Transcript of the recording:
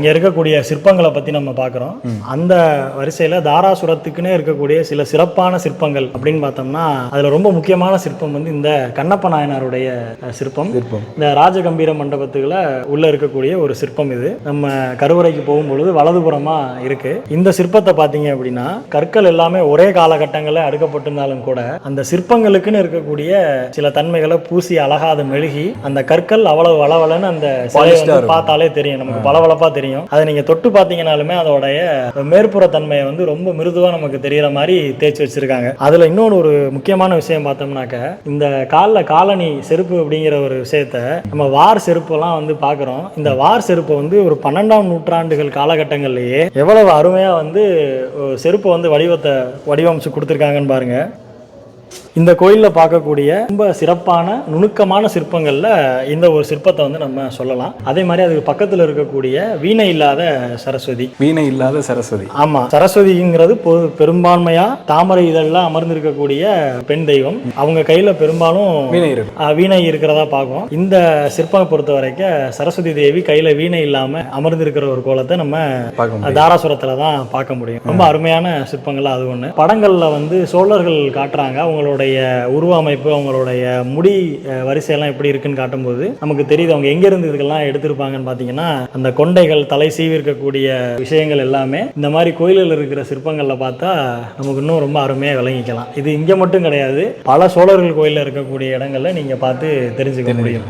இங்கே இருக்கக்கூடிய சிற்பங்களை பற்றி நம்ம பார்க்குறோம். அந்த வரிசையில் தாராசுரத்துக்குன்னே இருக்கக்கூடிய சில சிறப்பான சிற்பங்கள் அப்படின்னு பார்த்தோம்னா அதில் ரொம்ப முக்கியமான சிற்பம் வந்து இந்த கண்ணப்ப நாயனாருடைய சிற்பம். இந்த ராஜகம்பீர மண்டபத்துக்குள்ள உள்ள இருக்கக்கூடிய ஒரு சிற்பம். இது நம்ம கருவறைக்கு போகும்பொழுது வலதுபுறமாக இருக்கு. இந்த சிற்பத்தை பார்த்தீங்க அப்படின்னா கற்கள் எல்லாமே ஒரே காலகட்டங்களில் அடுக்கப்பட்டிருந்தாலும் கூட அந்த சிற்பங்களுக்குன்னு இருக்கக்கூடிய சில தன்மைகளை பூசி அழகாத மெழுகி அந்த கற்கள் அவ்வளவு வளவலன்னு அந்த பார்த்தாலே தெரியும், நமக்கு பளபளப்பா தெரியும். அதை நீங்க தொட்டு பார்த்தீங்கன்னாலுமே அதோடைய மேற்புற தன்மையை வந்து ரொம்ப மிருதுவா நமக்கு தெரியற மாதிரி தேய்ச்சி வச்சிருக்காங்க. அதுல இன்னொன்று ஒரு முக்கியமான விஷயம் பார்த்தோம்னாக்க இந்த காலில் காலனி செருப்பு அப்படிங்கிற ஒரு விஷயத்த நம்ம வார் செருப்பெல்லாம் வந்து பார்க்குறோம். இந்த வார் செருப்பை வந்து ஒரு 12ஆம் நூற்றாண்டுகள் காலகட்டங்கள்லேயே எவ்வளவு அருமையா வந்து செருப்பை வந்து வடிவமைச்சு கொடுத்துருக்காங்கன்னு பாருங்க. இந்த கோயிலில் பார்க்கக்கூடிய ரொம்ப சிறப்பான நுணுக்கமான சிற்பங்களில் இந்த ஒரு சிற்பத்தை வந்து நம்ம சொல்லலாம். அதே மாதிரி அதுக்கு பக்கத்தில் இருக்கக்கூடிய வீணை இல்லாத சரஸ்வதி. ஆமாம், சரஸ்வதிங்கிறது பெரும்பான்மையாக தாமரை இதழில் அமர்ந்திருக்கக்கூடிய பெண் தெய்வம். அவங்க கையில் பெரும்பாலும் வீணை இருக்கிறதா பார்க்கும். இந்த சிற்பம் பொறுத்த வரைக்கும் சரஸ்வதி தேவி கையில் வீணை இல்லாமல் அமர்ந்திருக்கிற ஒரு கோலத்தை நம்ம தாராசுரத்தில் தான் பார்க்க முடியும். ரொம்ப அருமையான சிற்பங்கள் அது ஒன்று. படங்களில் வந்து சோழர்கள் காட்டுறாங்க. அவங்களுடைய உருவ அமைப்பு, அவங்களுடைய முடி வரிசையெல்லாம் எப்படி இருக்குன்னு காட்டும்போது நமக்கு தெரியுது அவங்க எங்கேருந்து இதுக்கெல்லாம் எடுத்திருப்பாங்கன்னு பார்த்தீங்கன்னா அந்த கொண்டைகள், தலை சீவி இருக்கக்கூடிய விஷயங்கள் எல்லாமே இந்த மாதிரி கோயிலில் இருக்கிற சிற்பங்களில் பார்த்தா நமக்கு இன்னும் ரொம்ப அருமையாக விளங்கிக்கலாம். இது இங்கே மட்டும் கிடையாது, பல சோழர்கள் கோயிலில் இருக்கக்கூடிய இடங்களில் நீங்கள் பார்த்து தெரிஞ்சுக்க முடியும்.